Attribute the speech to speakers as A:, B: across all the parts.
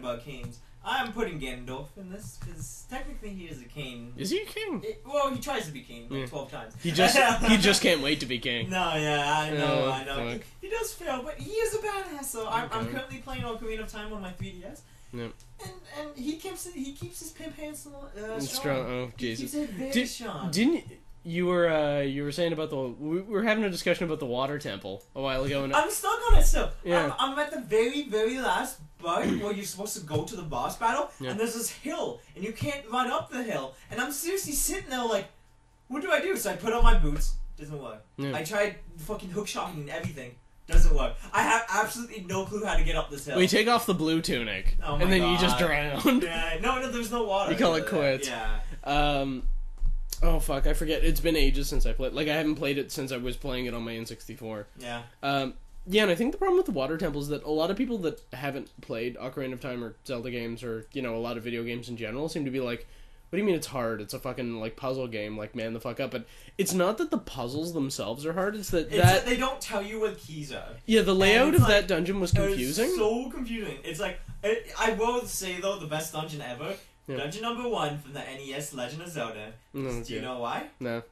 A: about Canes. I'm putting Ganondorf in this because technically he is a Cane.
B: Is he a king?
A: Well, he tries to be king like 12 times.
B: He just can't wait to be king.
A: No, yeah, I know.
B: Fuck.
A: He does fail, but he is a badass. So I'm currently playing Ocarina of Time on my 3DS.
B: Yep.
A: And he keeps his pimp hands strong.
B: Strong. Oh Jesus!
A: He keeps it very strong.
B: Didn't you were saying about we were having a discussion about the water temple a while ago? And
A: I'm stuck on it still.
B: Yeah.
A: I'm at the very last part where you're supposed to go to the boss battle,
B: Yeah.
A: and there's this hill, and you can't run up the hill. And I'm seriously sitting there like, what do I do? So I put on my boots. Doesn't work.
B: Yeah.
A: I tried fucking hook shotting and everything. Doesn't work. I have absolutely no clue how to get up this hill.
B: we take off the blue tunic,
A: Oh my
B: and then
A: God.
B: you just drown.
A: Yeah, no, there's no water.
B: You call it quits.
A: Yeah.
B: Oh fuck, I forget. It's been ages since I played. Like I haven't played it since I was playing it on my N64.
A: Yeah.
B: Yeah, and I think the problem with the water temple is that a lot of people that haven't played Ocarina of Time or Zelda games or, you know, a lot of video games in general seem to be like, what do you mean it's hard? It's a fucking, like, puzzle game, like, man the fuck up. But it's not that the puzzles themselves are hard, it's that...
A: That they don't tell you what keys are.
B: Yeah, the layout of that dungeon was confusing.
A: It was so confusing. It's like, I will say, though, the best dungeon ever, Dungeon number 1 from the NES Legend of Zelda.
B: No,
A: Do you know why?
B: No.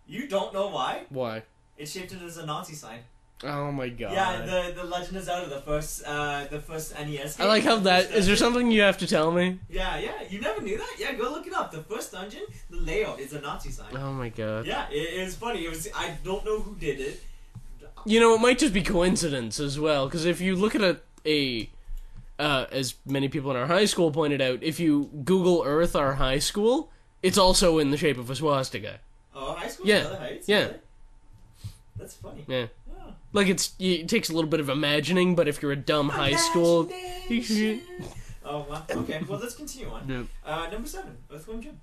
A: You don't know why?
B: Why?
A: It's shaped as a Nazi sign.
B: Oh my god.
A: Yeah, the Legend of Zelda, the first NES game.
B: I like how that... Is there something you have to tell me?
A: Yeah, you never knew that? Yeah, go look it up. The first dungeon, the layout is a Nazi sign.
B: Oh my god.
A: Yeah, it was funny. I don't know who did it.
B: You know, it might just be coincidence as well, because if you look at as many people in our high school pointed out, if you Google Earth our high school, it's also in the shape of a swastika.
A: Oh, high school?
B: Yeah.
A: Heights?
B: Yeah.
A: Really? That's funny.
B: Yeah.
A: Oh.
B: Like, it takes a little bit of imagining, but if you're a dumb high school...
A: Oh, wow. Okay, well, let's continue on.
B: Yep.
A: Number 7, Earthworm Jim.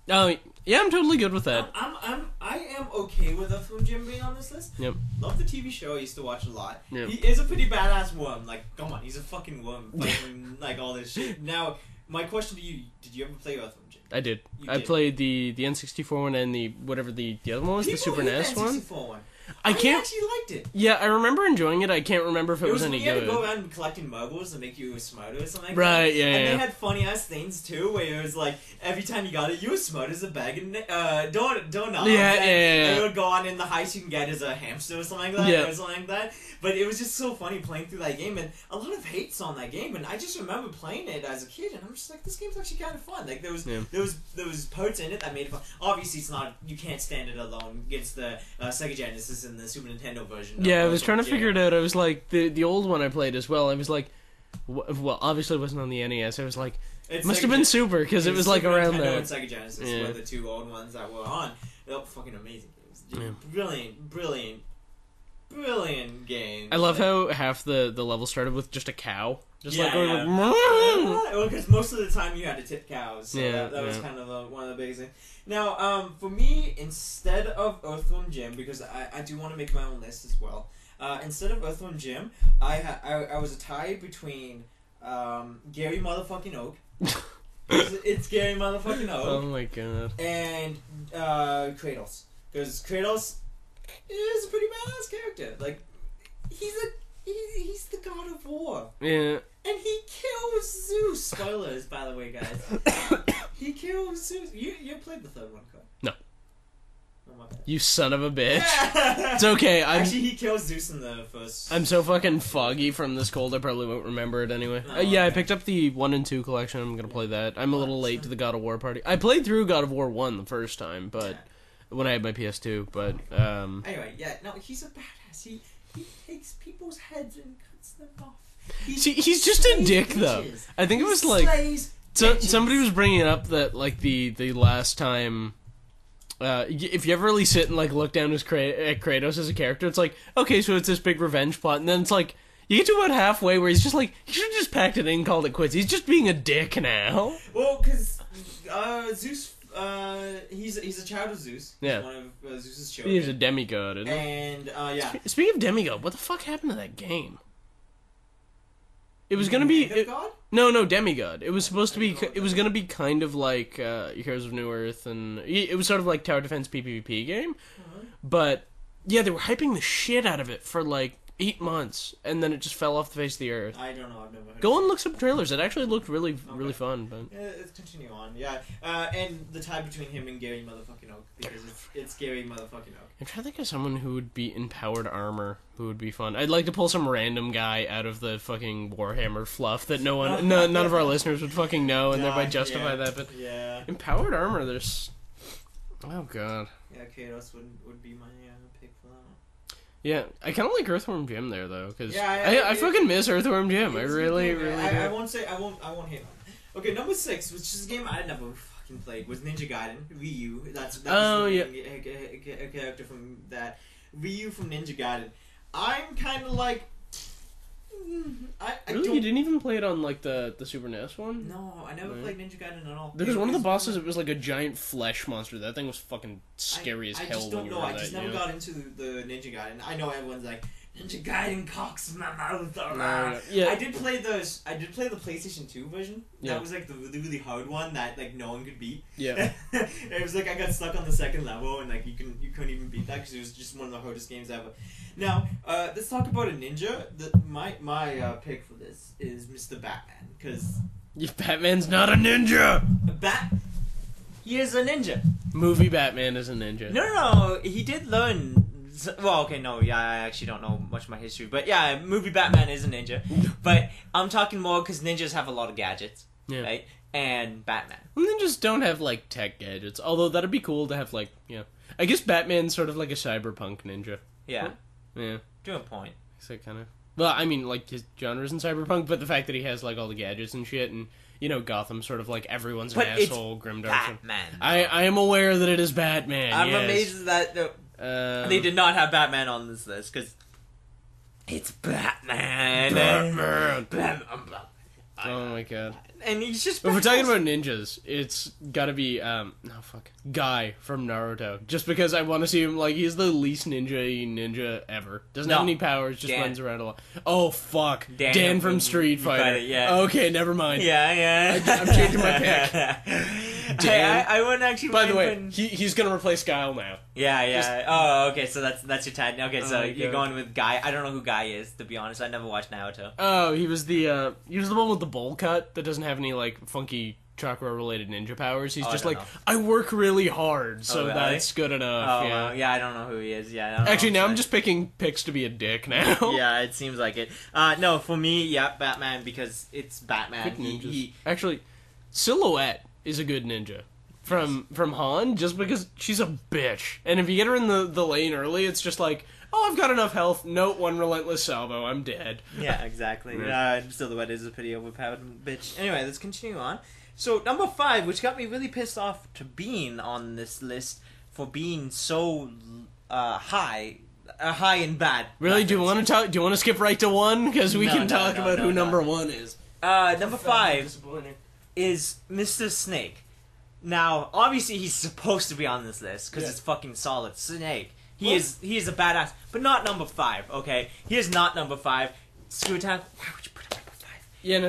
B: Oh, yeah, I'm totally good with that.
A: I am okay with Earthworm Jim being on this list.
B: Yep.
A: Love the TV show. I used to watch a lot.
B: Yep.
A: He is a pretty badass worm. Like, come on, he's a fucking worm. Fighting, like, all this shit. Now, my question to you, did you ever play Earthworm Jim?
B: I did.
A: You
B: I
A: did.
B: played the N64 one and the other one was, the Super NES one.
A: one.
B: I
A: actually liked it.
B: Yeah, I remember enjoying it. I can't remember if it was any
A: when you had
B: good.
A: to go around collecting marbles to make you smarter or something like
B: Right,
A: that.
B: yeah,
A: And
B: yeah.
A: they had funny ass things too, where it was like every time you got it, you were smart as a bag of donuts.
B: Yeah.
A: And it would go on, and the highest you can get is a hamster or something like that,
B: Yeah.
A: or something like that. But it was just so funny playing through that game, and a lot of hates on that game. And I just remember playing it as a kid, and I'm just like, this game's actually kind of fun. Like there was parts in it that made it fun. Obviously, it's not, you can't stand it alone against the Sega Genesis and the Super Nintendo version.
B: Yeah, I was trying to figure it out. I was like, the old one I played as well. I was like, well, obviously it wasn't on the NES. I was like, it must have been Super, because it was like
A: Super
B: around
A: Nintendo
B: that.
A: and Sega Genesis were the two old ones that were on. They were fucking amazing games.
B: Yeah.
A: Brilliant games.
B: I love how half the level started with just a cow. Just like going like...
A: Well, because most of the time you had to tip cows. So that was kind of one of the biggest things. Now, for me, instead of Earthworm Jim, because I do want to make my own list as well, instead of Earthworm Jim, I was a tie between Gary motherfucking Oak. It's Gary motherfucking Oak.
B: Oh my god.
A: And Kratos. Because Kratos is a pretty badass character. Like, he's the god of war.
B: Yeah.
A: And he kills Zeus. Spoilers, by the way, guys. He kills Zeus. You played the third one, Cole?
B: No.
A: Oh, my bad.
B: You son of a bitch. It's okay.
A: Actually, he kills Zeus in the first.
B: I'm so fucking foggy from this cold, I probably won't remember it anyway.
A: Oh,
B: yeah,
A: okay.
B: I picked up the 1 and 2 collection. I'm gonna play that. I'm a little late to the God of War party. I played through God of War 1 the first time, but when I had my PS2, but
A: Anyway, yeah, no, he's a badass. He takes people's heads and cuts them off.
B: He's just a dick, though. I think it was like somebody was bringing up that like the last time. If you ever really sit and like look down at Kratos as a character, it's like, okay, so it's this big revenge plot, and then it's like you get to about halfway where he's just like, he should have just packed it in and called it quits. He's just being a dick now.
A: Well, because Zeus, he's a child of Zeus.
B: Yeah.
A: He's one of Zeus's children.
B: He's a demigod, isn't he?
A: And yeah.
B: Speaking of demigod, what the fuck happened to that game? It was gonna be
A: God?
B: No, demigod. It was supposed to be. It was gonna be kind of like Heroes of New Earth, and it was sort of like tower defense PvP game. But yeah, they were hyping the shit out of it for like 8 months, and then it just fell off the face of the earth.
A: I don't know. I've never heard.
B: Go and look some trailers. It actually looked really fun. But
A: let's continue on. Yeah, and the tie between him and Gary motherfucking Oak, because it's Gary motherfucking Oak.
B: I'm trying to think of someone who would be in powered armor who would be fun. I'd like to pull some random guy out of the fucking Warhammer fluff that none of our listeners would fucking know, and thereby justify that. But in powered armor, there's oh god.
A: Yeah, Kratos would be my pick for that.
B: Yeah, I kind of like Earthworm Jim there though, because I fucking miss Earthworm Jim. I really do.
A: I won't hate on him. Okay, number 6, which is a game I never fucking played, was Ninja Gaiden Ryu. That was a character from that Ryu from Ninja Gaiden. I'm kind of like. I
B: really?
A: don't...
B: You didn't even play it on like the Super NES one?
A: No, I never played Ninja Gaiden at all.
B: Because one of the bosses, it was like a giant flesh monster. That thing was fucking scary as hell.
A: I just don't know. I just never got into the Ninja Gaiden. I know everyone's like, Ninja Gaiden cocks my mouth.
B: Yeah.
A: I did play the PlayStation 2 version. Yeah. That was like the really, really hard one that like no one could beat.
B: Yeah.
A: It was like I got stuck on the second level and like you couldn't even beat that because it was just one of the hardest games ever. Now, let's talk about a ninja. My pick for this is Mr. Batman, because
B: Batman's not a ninja.
A: He is a ninja.
B: Movie Batman is a ninja.
A: No. He did learn. Well, okay, no, yeah, I actually don't know much of my history, but yeah, movie Batman is a ninja. But I'm talking more because ninjas have a lot of gadgets, right? And Batman.
B: Ninjas don't have like tech gadgets, although that'd be cool to have like, I guess Batman's sort of like a cyberpunk ninja.
A: Yeah.
B: Yeah.
A: To a point.
B: So kind of. Well, I mean, like his genre's in cyberpunk, but the fact that he has like all the gadgets and shit, and Gotham's sort of like everyone's an asshole, grimdark.
A: Batman.
B: I am aware that it is Batman.
A: I'm amazed that they did not have Batman on this list because it's Batman. Batman.
B: Oh my god.
A: And he's just.
B: If we're talking about ninjas, it's gotta be Guy from Naruto. Just because I want to see him, like, he's the least ninja ever. Doesn't have any powers, just runs around a lot. Oh fuck, Dan from Street Fighter.
A: Yeah.
B: Okay, never mind.
A: Yeah.
B: I'm changing my pick. Dan.
A: I wouldn't actually.
B: By the way, he's gonna replace Guile now.
A: Yeah. Oh, okay. So that's your tag. Okay, so you're going with Guy. I don't know who Guy is, to be honest. I never watched Naruto.
B: Oh, he was the one with the bowl cut that doesn't have any like funky chakra related ninja powers. He's just like, I work really hard, so that's good enough.
A: I don't know who he is. Yeah,
B: actually, now I'm just picking picks to be a dick now.
A: Yeah, it seems like it. No, for me, Batman, because it's Batman.
B: Actually, Silhouette is a good ninja from Han, just because she's a bitch, and if you get her in the lane early, it's just like, oh, I've got enough health. Note one relentless salvo. I'm dead.
A: Yeah, exactly. Silhouette is a pretty overpowered bitch. Anyway, let's continue on. So, number 5, which got me really pissed off to being on this list for being so high and bad.
B: Really? Do you want to skip right to 1? Because we can talk about who number 1 is.
A: Number 5 is Mr. Snake. Now, obviously, he's supposed to be on this list because it's fucking solid Snake. He is a badass, but not number 5, okay? He is not number 5. Screw Attack, why would you put him number 5?
B: Yeah, and it's